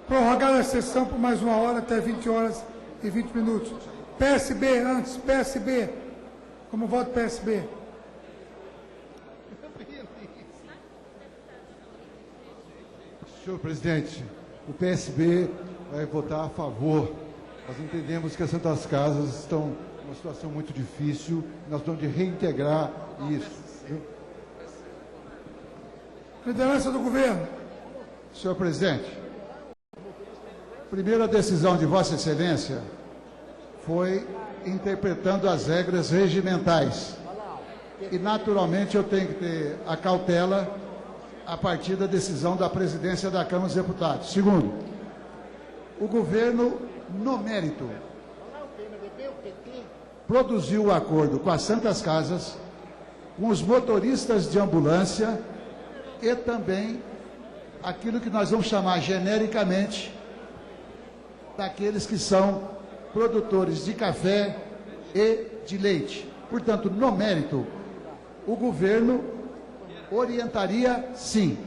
Prorrogada a sessão por mais 1 hora até 20 horas e 20 minutos. PSB antes, PSB. Como voto PSB? Senhor presidente, o PSB vai votar a favor. Nós entendemos que as Santas Casas estão numa situação muito difícil. Nós vamos de reintegrar isso. Liderança do governo. Senhor presidente, a primeira decisão de Vossa Excelência foi interpretando as regras regimentais. E, naturalmente, eu tenho que ter a cautela a partir da decisão da presidência da Câmara dos Deputados. Segundo, o governo, no mérito, produziu o acordo com as Santas Casas, com os motoristas de ambulância e também aquilo que nós vamos chamar genericamente daqueles que são produtores de café e de leite. Portanto, no mérito, o governo orientaria sim,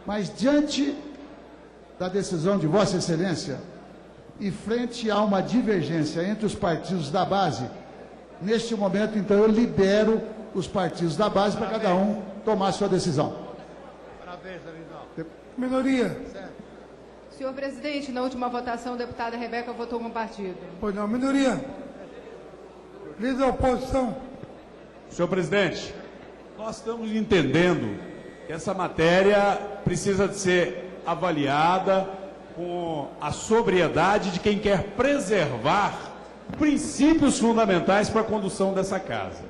mas diante da decisão de Vossa Excelência e frente a uma divergência entre os partidos da base, neste momento, então, eu libero os partidos da base para cada um tomar sua decisão. Parabéns, Arinaldo. Minoria. Senhor presidente, na última votação, a deputada Rebeca votou com o partido. Pois não, minoria. Líder da oposição. Senhor presidente, nós estamos entendendo que essa matéria precisa de ser avaliada com a sobriedade de quem quer preservar princípios fundamentais para a condução dessa casa.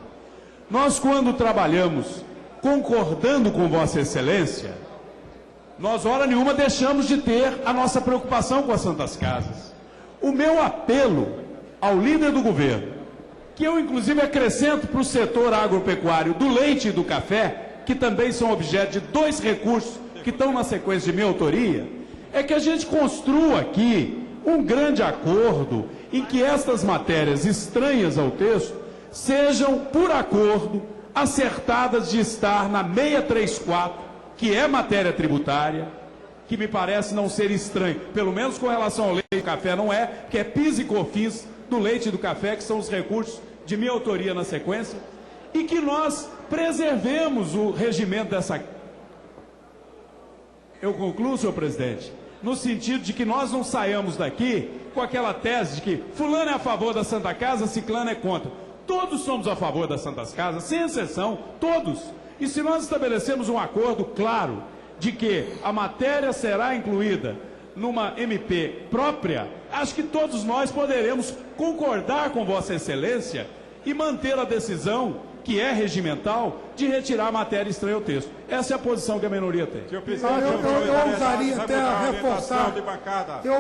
Nós, quando trabalhamos concordando com Vossa Excelência, nós, hora nenhuma, deixamos de ter a nossa preocupação com as Santas Casas. O meu apelo ao líder do governo, que eu, inclusive, acrescento para o setor agropecuário do leite e do café, que também são objeto de 2 recursos que estão na sequência de minha autoria, é que a gente construa aqui um grande acordo em que estas matérias estranhas ao texto sejam, por acordo, acertadas de estar na 634, que é matéria tributária, que me parece não ser estranho, pelo menos com relação ao leite e café não é, que é PIS e COFINS do leite e do café, que são os recursos de minha autoria na sequência, e que nós preservemos o regimento dessa... Eu concluo, senhor presidente, no sentido de que nós não saiamos daqui com aquela tese de que fulano é a favor da Santa Casa, ciclano é contra. Todos somos a favor das Santas Casas, sem exceção, todos. E se nós estabelecemos um acordo claro de que a matéria será incluída numa MP própria, acho que todos nós poderemos concordar com Vossa Excelência e manter a decisão, que é regimental, de retirar a matéria estranha ao texto. Essa é a posição que a minoria tem. Eu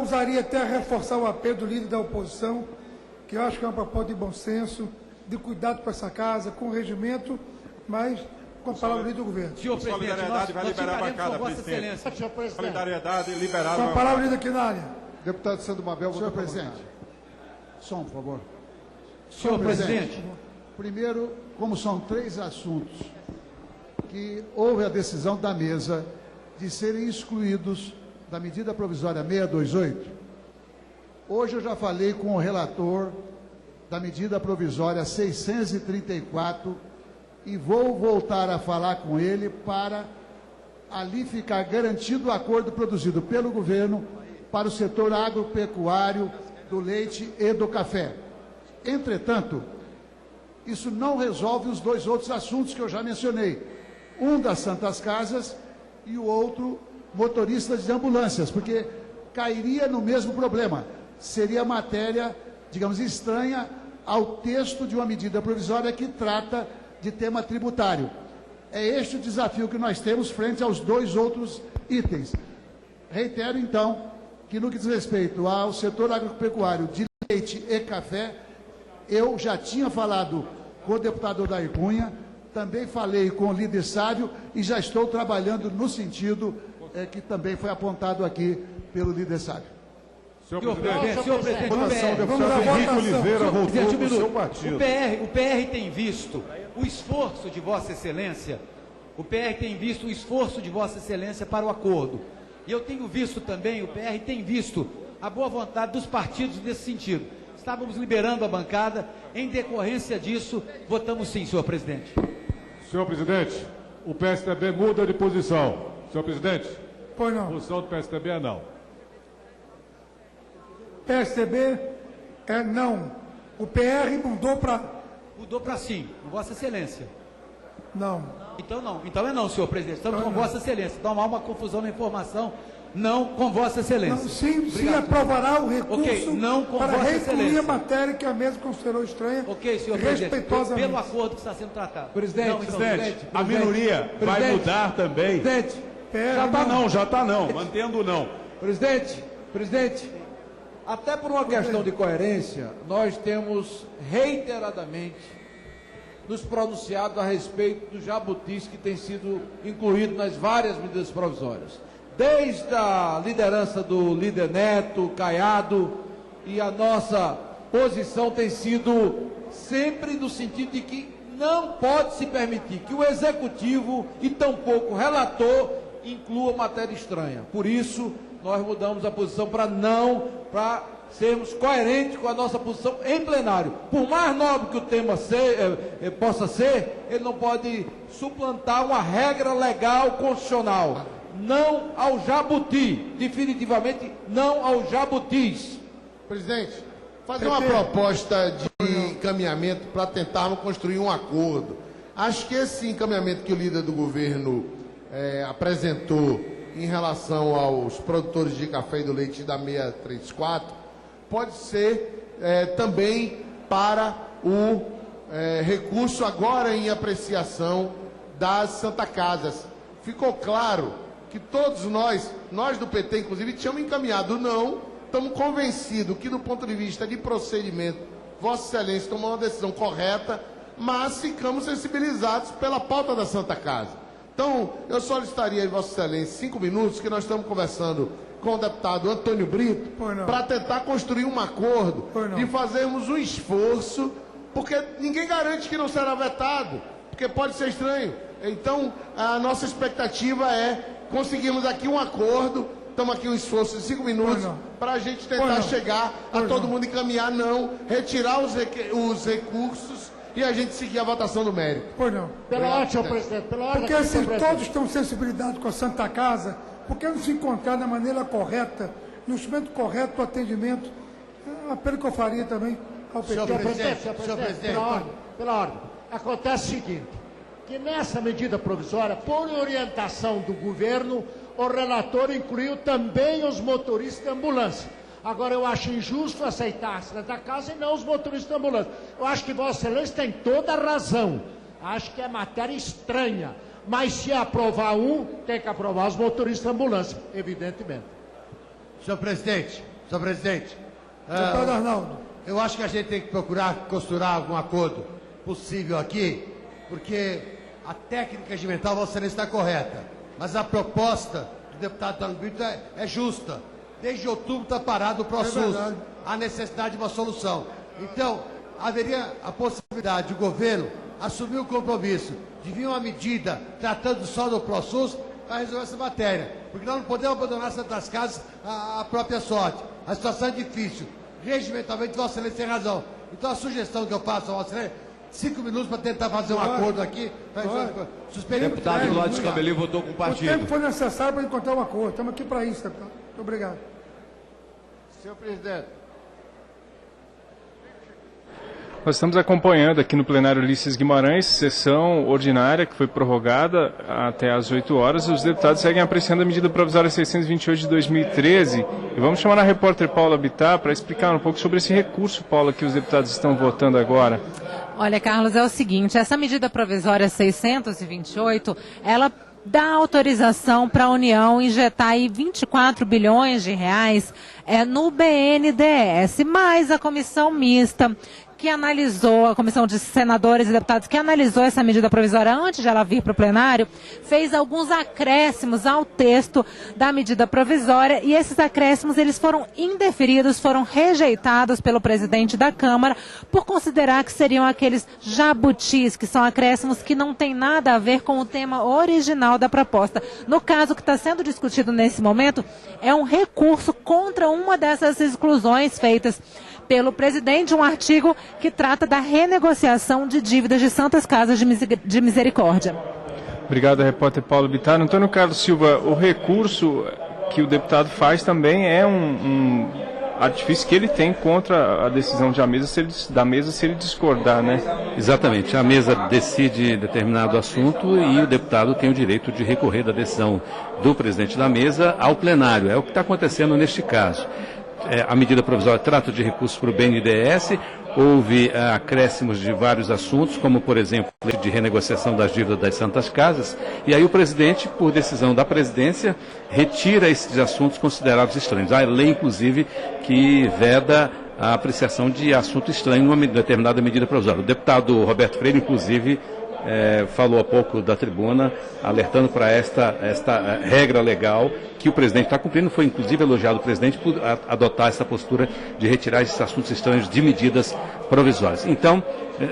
ousaria até reforçar o apelo do líder da oposição, que eu acho que é uma proposta de bom senso, de cuidado com essa casa, com o regimento, mas com a palavra do líder do governo. Senhor presidente, Solidariedade vai liberar a bancada, presidente. Solidariedade liberar Com a palavra líder aqui na área. Deputado Sandro Mabel, senhor presidente. Som, por favor. senhor presidente. Primeiro, como são 3 assuntos que houve a decisão da mesa de serem excluídos da medida provisória 628, hoje eu já falei com o relator da medida provisória 634 e vou voltar a falar com ele para ali ficar garantido o acordo produzido pelo governo para o setor agropecuário, do leite e do café. Entretanto, isso não resolve os 2 outros assuntos que eu já mencionei. Um das Santas Casas e o outro motoristas de ambulâncias, porque cairia no mesmo problema. Seria matéria, digamos, estranha ao texto de uma medida provisória que trata de tema tributário. É este o desafio que nós temos frente aos 2 outros itens. Reitero, então, que no que diz respeito ao setor agropecuário de leite e café, eu já tinha falado com o deputado Odair Cunha, também falei com o líder Sávio e já estou trabalhando no sentido que também foi apontado aqui pelo líder Sávio. Senhor presidente, Henrique Oliveira voltou para o seu partido. O PR tem visto o esforço de Vossa Excelência, o PR tem visto o esforço de Vossa Excelência para o acordo. E eu tenho visto também, o PR tem visto a boa vontade dos partidos nesse sentido. Estávamos liberando a bancada, em decorrência disso, votamos sim, senhor presidente. Senhor presidente, o PSDB muda de posição. Senhor presidente, Pois a não. posição do PSDB é não. PSDB é não. O PR mudou para Mudou para sim, Vossa Excelência. não. Então não, então é não, senhor presidente. Estamos Então com não. Vossa Excelência. Então há uma confusão na informação. Não com Vossa Excelência. Não, sim, Obrigado. aprovará o recurso Ok, não com para Vossa reincluir Excelência. a matéria que a mesa considerou estranha, Ok, senhor presidente. respeitosamente. Pelo acordo que está sendo tratado. Presidente, Não, então, Presidente, a minoria vai mudar também. Presidente, Já está não, mantendo o não. presidente, até por uma questão de coerência, nós temos reiteradamente nos pronunciado a respeito dos jabutis que tem sido incluído nas várias medidas provisórias. Desde a liderança do líder Neto, Caiado, e a nossa posição tem sido sempre no sentido de que não pode se permitir que o Executivo e tampouco o relator inclua matéria estranha. Por isso, nós mudamos a posição para sermos coerentes com a nossa posição em plenário. Por mais nobre que o tema possa ser, ele não pode suplantar uma regra legal constitucional. Não ao jabuti, definitivamente não aos jabutis. Presidente, fazer uma proposta de encaminhamento para tentarmos construir um acordo. Acho que esse encaminhamento que o líder do governo apresentou em relação aos produtores de café e do leite da 634 pode ser também para o recurso agora em apreciação das Santa Casas. Ficou claro que todos nós do PT, inclusive, tínhamos encaminhado não. Estamos convencidos que, do ponto de vista de procedimento, Vossa Excelência tomou uma decisão correta, mas ficamos sensibilizados pela pauta da Santa Casa. Então, eu solicitaria a Vossa Excelência 5 minutos, que nós estamos conversando com o deputado Antônio Brito, para tentar construir um acordo de fazermos um esforço, porque ninguém garante que não será vetado, porque pode ser estranho. Então, a nossa expectativa é conseguirmos aqui um acordo. Estamos aqui um esforço de 5 minutos para a gente tentar chegar a todo mundo encaminhar não, retirar os recursos e a gente seguir a votação do mérito. Pois não. Pela ordem, senhor presidente. Pela ordem, Porque se senhor presidente. todos estão sensibilizados com a Santa Casa, por que não se encontrar da maneira correta, no instrumento correto do atendimento? É um apelo que eu faria também ao PT. Senhor presidente, pela ordem. Acontece o seguinte, que nessa medida provisória, por orientação do governo, o relator incluiu também os motoristas de ambulância. Agora, eu acho injusto aceitar a Santa Casa e não os motoristas de ambulância. Eu acho que Vossa Excelência tem toda a razão. Acho que é matéria estranha. Mas se aprovar um, tem que aprovar os motoristas de ambulância, evidentemente. Senhor presidente, Deputado Arnaldo. eu acho que a gente tem que procurar costurar algum acordo possível aqui, porque a técnica regimental, Vossa Excelência, está correta, mas a proposta do deputado Antônio Brito é justa. Desde outubro está parado o ProSUS. Há necessidade de uma solução. Então, haveria a possibilidade de o governo assumir o compromisso de vir uma medida tratando só do ProSUS para resolver essa matéria. Porque nós não podemos abandonar Santas Casas à própria sorte. A situação é difícil. Regimentalmente, Vossa Excelência tem razão. Então, a sugestão que eu faço a Vossa Excelência, 5 minutos para tentar fazer um acordo aqui. O deputado Gladys Cabelinho votou com o O partido. tempo foi necessário para encontrar um acordo. Estamos aqui para isso, deputado. Muito obrigado. Senhor presidente. Nós estamos acompanhando aqui no plenário Ulisses Guimarães, sessão ordinária que foi prorrogada até às 8 horas. Os deputados seguem apreciando a medida provisória 628 de 2013. E vamos chamar a repórter Paula Bittar para explicar um pouco sobre esse recurso, Paula, que os deputados estão votando agora. Olha, Carlos, é o seguinte, essa medida provisória 628, ela dá autorização para a União injetar aí 24 bilhões de reais no BNDES, mais a comissão mista que analisou, a comissão de senadores e deputados que analisou essa medida provisória antes de ela vir para o plenário, fez alguns acréscimos ao texto da medida provisória e esses acréscimos eles foram indeferidos, foram rejeitados pelo presidente da Câmara por considerar que seriam aqueles jabutis, que são acréscimos que não têm nada a ver com o tema original da proposta. No caso que está sendo discutido nesse momento, é um recurso contra uma dessas exclusões feitas pelo presidente, um artigo que trata da renegociação de dívidas de santas casas de misericórdia. Obrigado, repórter Paulo Bittar. Antônio Carlos Silva, o recurso que o deputado faz também é um artifício que ele tem contra a decisão da mesa se ele discordar, né? Exatamente. A mesa decide determinado assunto e o deputado tem o direito de recorrer da decisão do presidente da mesa ao plenário. É o que está acontecendo neste caso. A medida provisória trata de recursos para o BNDES, houve acréscimos de vários assuntos, como, por exemplo, de renegociação das dívidas das santas casas, e aí o presidente, por decisão da presidência, retira esses assuntos considerados estranhos. Há lei, inclusive, que veda a apreciação de assunto estranho numa determinada medida provisória. O deputado Roberto Freire, inclusive, falou há pouco da tribuna, alertando para esta regra legal que o presidente está cumprindo. Foi inclusive elogiado o presidente por adotar essa postura de retirar esses assuntos estranhos de medidas provisórias. Então,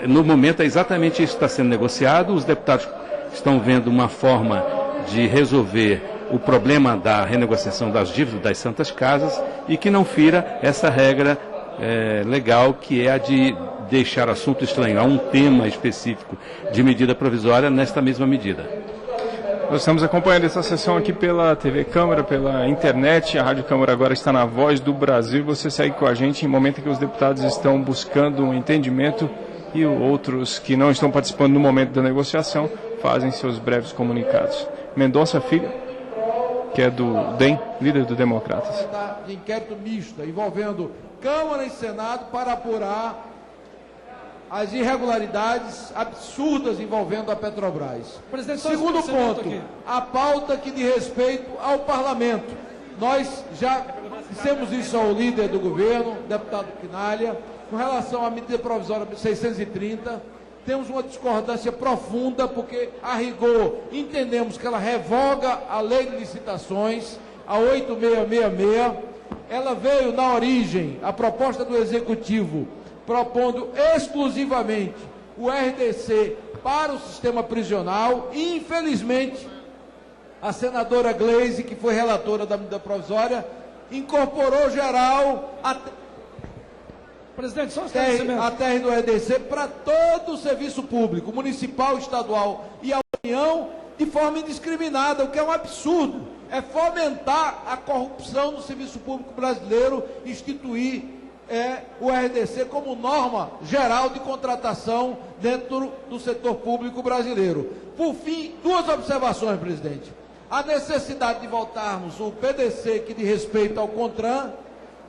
no momento é exatamente isso que está sendo negociado. Os deputados estão vendo uma forma de resolver o problema da renegociação das dívidas das santas casas e que não fira essa regra legal, que é a de deixar assunto estranho a um tema específico de medida provisória nesta mesma medida. Nós estamos acompanhando essa sessão aqui pela TV Câmara, pela internet. A Rádio Câmara agora está na Voz do Brasil. Você segue com a gente em momento em que os deputados estão buscando um entendimento e outros que não estão participando no momento da negociação fazem seus breves comunicados. Mendonça Filho, que é do DEM, líder do Democratas. De inquérito misto, envolvendo Câmara e Senado para apurar as irregularidades absurdas envolvendo a Petrobras. Segundo ponto, a pauta que diz respeito ao Parlamento. Nós já dissemos isso ao líder do governo, deputado Quinalha, com relação à medida provisória 630, temos uma discordância profunda, porque, a rigor, entendemos que ela revoga a lei de licitações, a 8666, ela veio na origem, a proposta do Executivo, propondo exclusivamente o RDC para o sistema prisional e, infelizmente, a senadora Gleisi, que foi relatora da medida provisória, incorporou geral Presidente, só um esclarecimento. a TR do RDC para todo o serviço público, municipal, estadual e a União, de forma indiscriminada, o que é um absurdo. É fomentar a corrupção no serviço público brasileiro, instituir o RDC como norma geral de contratação dentro do setor público brasileiro. Por fim, duas observações, presidente. A necessidade de voltarmos o PDC, que diz respeito ao CONTRAN,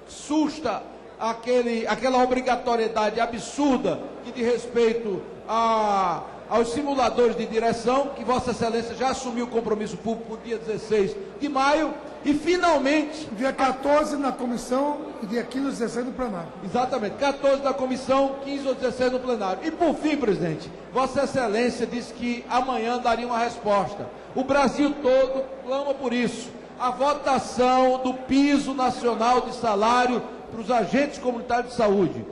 susta aquela obrigatoriedade absurda que diz respeito aos simuladores de direção, que Vossa Excelência já assumiu o compromisso público no dia 16 de maio, e finalmente... Dia 14 na comissão e dia 15 ou 16 no plenário. Exatamente, 14 na comissão, 15 ou 16 no plenário. E por fim, presidente, Vossa Excelência disse que amanhã daria uma resposta. O Brasil todo clama por isso. A votação do piso nacional de salário para os agentes comunitários de saúde.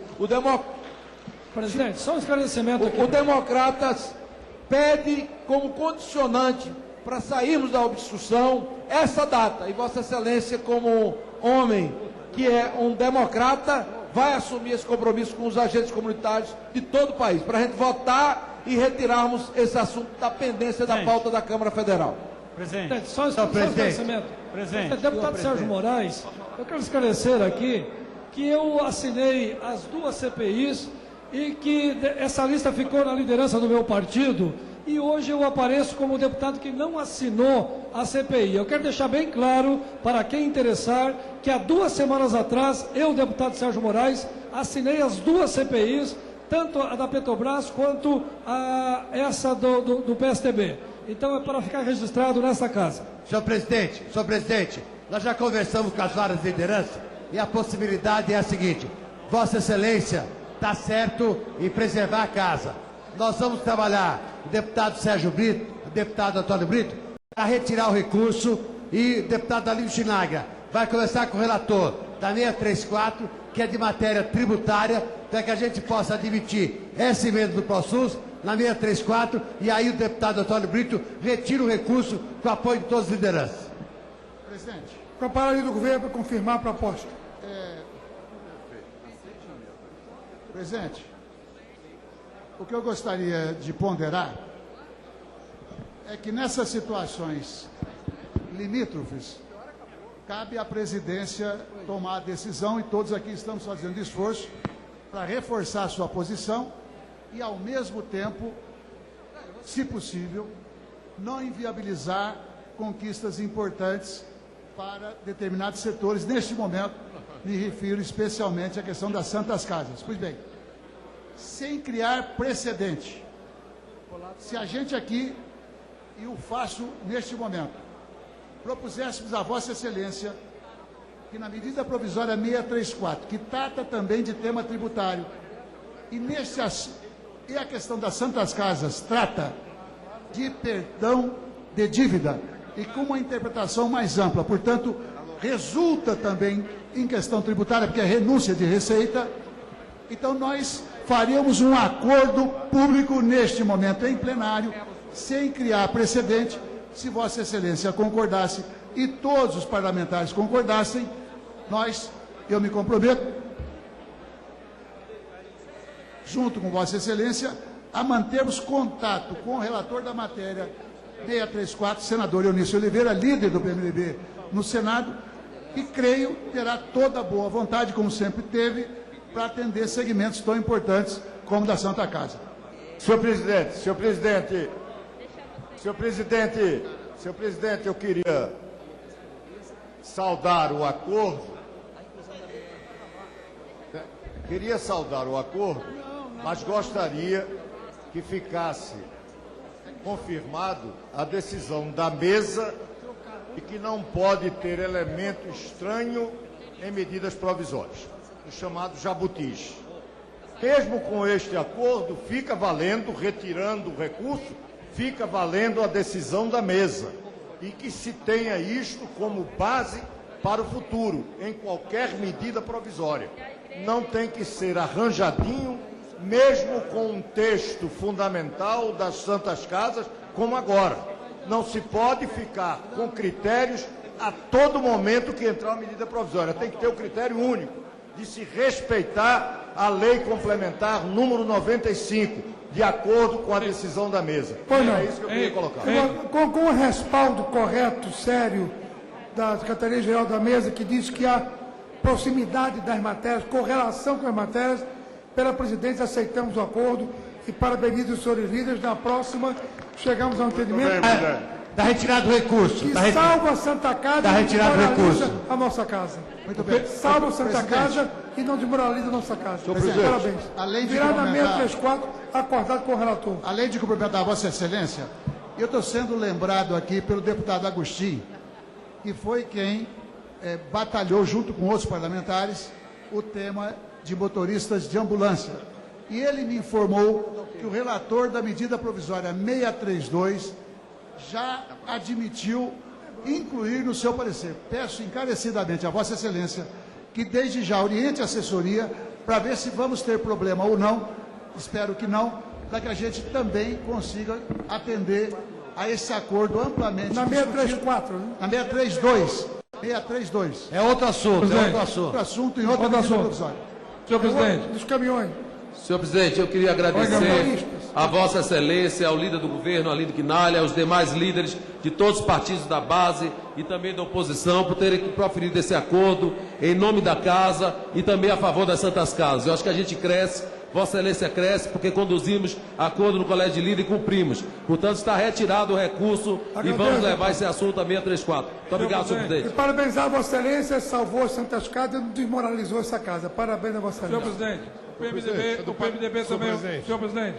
Presidente, só um esclarecimento aqui. O Democratas pede como condicionante para sairmos da obstrução essa data. E Vossa Excelência, como homem que é um democrata, vai assumir esse compromisso com os agentes comunitários de todo o país, para a gente votar e retirarmos esse assunto da pendência da pauta da Câmara Federal. Presidente, só um esclarecimento. Presidente, deputado Sérgio Moraes, eu quero esclarecer aqui que eu assinei as duas CPIs e que essa lista ficou na liderança do meu partido, e hoje eu apareço como deputado que não assinou a CPI. Eu quero deixar bem claro para quem interessar que há 2 semanas atrás, eu, deputado Sérgio Moraes, assinei as duas CPIs, tanto a da Petrobras quanto essa do PSDB. Então é para ficar registrado nessa casa. Senhor presidente, nós já conversamos com as várias lideranças e a possibilidade é a seguinte: Vossa Excelência está certo em preservar a casa. Nós vamos trabalhar, o deputado Sérgio Brito, o deputado Antônio Brito, para retirar o recurso, e o deputado Alívio Chinagra vai conversar com o relator da 634, que é de matéria tributária, para que a gente possa admitir essa emenda do ProSUS na 634, e aí o deputado Antônio Brito retira o recurso com o apoio de todas as lideranças. Presidente. Com a palavra do governo para confirmar a proposta. Presidente, o que eu gostaria de ponderar é que nessas situações limítrofes, cabe à presidência tomar a decisão, e todos aqui estamos fazendo esforço para reforçar a sua posição e, ao mesmo tempo, se possível, não inviabilizar conquistas importantes para determinados setores. Neste momento, me refiro especialmente à questão das Santas Casas. Pois bem, sem criar precedente, se a gente aqui, e o faço neste momento, propuséssemos a Vossa Excelência que na medida provisória 634, que trata também de tema tributário, e a questão das Santas Casas trata de perdão de dívida, e com uma interpretação mais ampla, portanto, resulta também em questão tributária, porque é renúncia de receita, então nós faríamos um acordo público neste momento em plenário, sem criar precedente. Se Vossa Excelência concordasse e todos os parlamentares concordassem, eu me comprometo, junto com Vossa Excelência, a mantermos contato com o relator da matéria 634, senador Eunício Oliveira, líder do PMDB no Senado, e creio terá toda a boa vontade, como sempre teve, para atender segmentos tão importantes como da Santa Casa. Senhor presidente, eu queria saudar o acordo. Mas gostaria que ficasse confirmado a decisão da mesa de que não pode ter elemento estranho em medidas provisórias, o chamado jabutis. Mesmo com este acordo, fica valendo, retirando o recurso, fica valendo a decisão da mesa, e que se tenha isto como base para o futuro, em qualquer medida provisória. Não tem que ser arranjadinho, mesmo com um texto fundamental das Santas Casas, como agora. Não se pode ficar com critérios a todo momento que entrar uma medida provisória. Tem que ter o critério único de se respeitar a lei complementar número 95, de acordo com a decisão da mesa. É isso que eu queria colocar. Com o respaldo correto, sério, da Secretaria-Geral da Mesa, que diz que há proximidade das matérias, correlação com as matérias, pela presidência aceitamos o acordo e parabenizo os senhores líderes. Na próxima, chegamos a um entendimento. Da retirada do recurso. Que salva a Santa Casa da retirada do recurso. A nossa casa. Muito bem. Salva a Santa Casa e não desmoraliza a nossa casa. Parabéns. Além de Virada 634, acordado com o relator. Além de cumprimentar a Vossa Excelência, eu estou sendo lembrado aqui pelo deputado Agostinho, que foi quem batalhou junto com outros parlamentares o tema de motoristas de ambulância. E ele me informou que o relator da medida provisória 632 já admitiu incluir no seu parecer. Peço encarecidamente a Vossa Excelência que desde já oriente a assessoria para ver se vamos ter problema ou não, espero que não, para que a gente também consiga atender a esse acordo amplamente na 634, né? Na 632. 632. É outro assunto, Outro assunto em outra medida provisória. Senhor presidente. Dos caminhões. Senhor presidente, eu queria agradecer a Vossa Excelência, ao líder do governo, a líder Quinalha, aos demais líderes de todos os partidos da base e também da oposição por terem proferido esse acordo em nome da casa e também a favor das Santas Casas. Eu acho que a gente cresce, Vossa Excelência cresce, porque conduzimos acordo no Colégio de Líder e cumprimos. Portanto, está retirado o recurso e vamos levar esse assunto a 634. Muito obrigado, senhor presidente. E parabenizar a Vossa Excelência, salvou as Santas Casas e não desmoralizou essa casa. Parabéns a Vossa Excelência. Senhor presidente, o PMDB também, senhor presidente,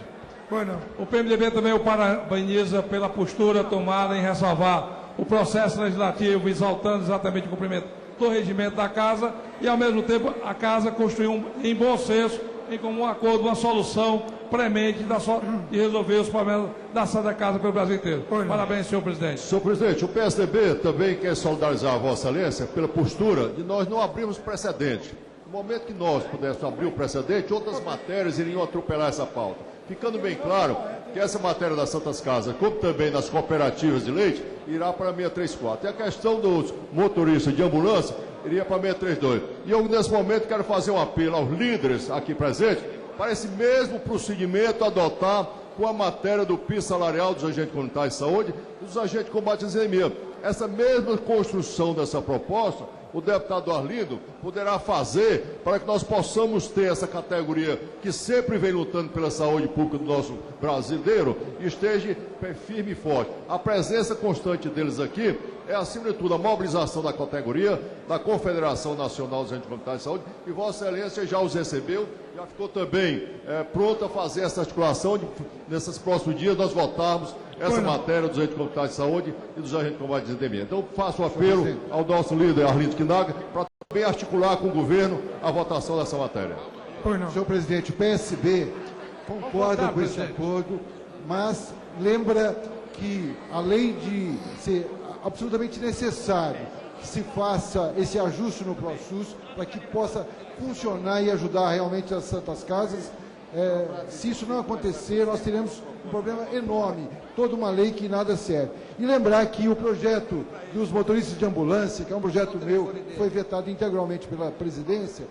bueno. O PMDB também o parabeniza pela postura tomada em ressalvar o processo legislativo, exaltando exatamente o cumprimento do regimento da casa e, ao mesmo tempo, a casa construiu em bom senso em comum acordo uma solução premente de resolver os problemas da Santa Casa pelo Brasil inteiro. Parabéns, senhor presidente. Senhor presidente, o PSDB também quer solidarizar a Vossa Excelência pela postura de nós não abrirmos precedente. No momento que nós pudéssemos abrir o precedente, outras matérias iriam atropelar essa pauta. Ficando bem claro que essa matéria das Santas Casas, como também das cooperativas de leite, irá para a 634. E a questão dos motoristas de ambulância iria para a 632. E eu, nesse momento, quero fazer um apelo aos líderes aqui presentes para esse mesmo procedimento adotar com a matéria do piso salarial dos agentes comunitários de saúde e dos agentes de combate à anemia. Essa mesma construção dessa proposta, o deputado Arlindo poderá fazer para que nós possamos ter essa categoria que sempre vem lutando pela saúde pública do nosso brasileiro e esteja firme e forte. A presença constante deles aqui é, acima de tudo, a mobilização da categoria, da Confederação Nacional dos Agentes Comunitários de Saúde, e Vossa Excelência já os recebeu, já ficou também pronto a fazer essa articulação, nesses próximos dias nós votarmos essa matéria dos agentes comunitários de saúde e dos agentes de combate à epidemia. Então, faço um apelo ao nosso líder, Arlindo Quinaga, para também articular com o governo a votação dessa matéria. Senhor presidente, o PSB concorda com esse acordo, mas lembra que, além de ser absolutamente necessário que se faça esse ajuste no ProSUS para que possa funcionar e ajudar realmente as Santas Casas, se isso não acontecer, nós teremos um problema enorme, toda uma lei que nada serve. E lembrar que o projeto dos motoristas de ambulância, que é um projeto meu, foi vetado integralmente pela presidência,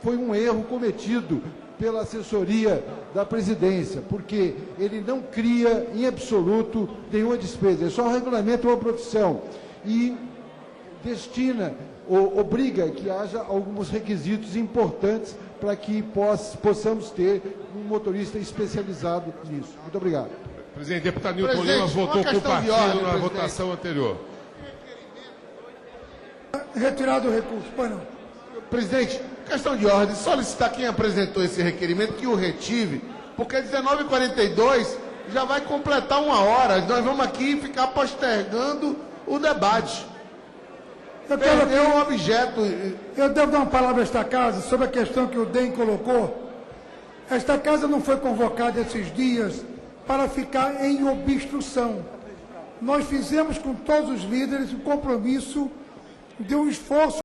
foi um erro cometido pela assessoria da presidência, porque ele não cria, em absoluto, nenhuma despesa, ele só regulamenta uma profissão e destina, obriga que haja alguns requisitos importantes para que possamos ter um motorista especializado nisso. Muito obrigado. Presidente, deputado Nilton Lima votou com o partido na votação anterior. Retirado o recurso. Pois não. Presidente, questão de ordem, solicitar quem apresentou esse requerimento que o retive, porque 19h42 já vai completar 1 hora. Nós vamos aqui ficar postergando o debate. Perdeu um objeto. Eu devo dar uma palavra a esta casa sobre a questão que o DEM colocou. Esta casa não foi convocada esses dias para ficar em obstrução. Nós fizemos com todos os líderes o compromisso de um esforço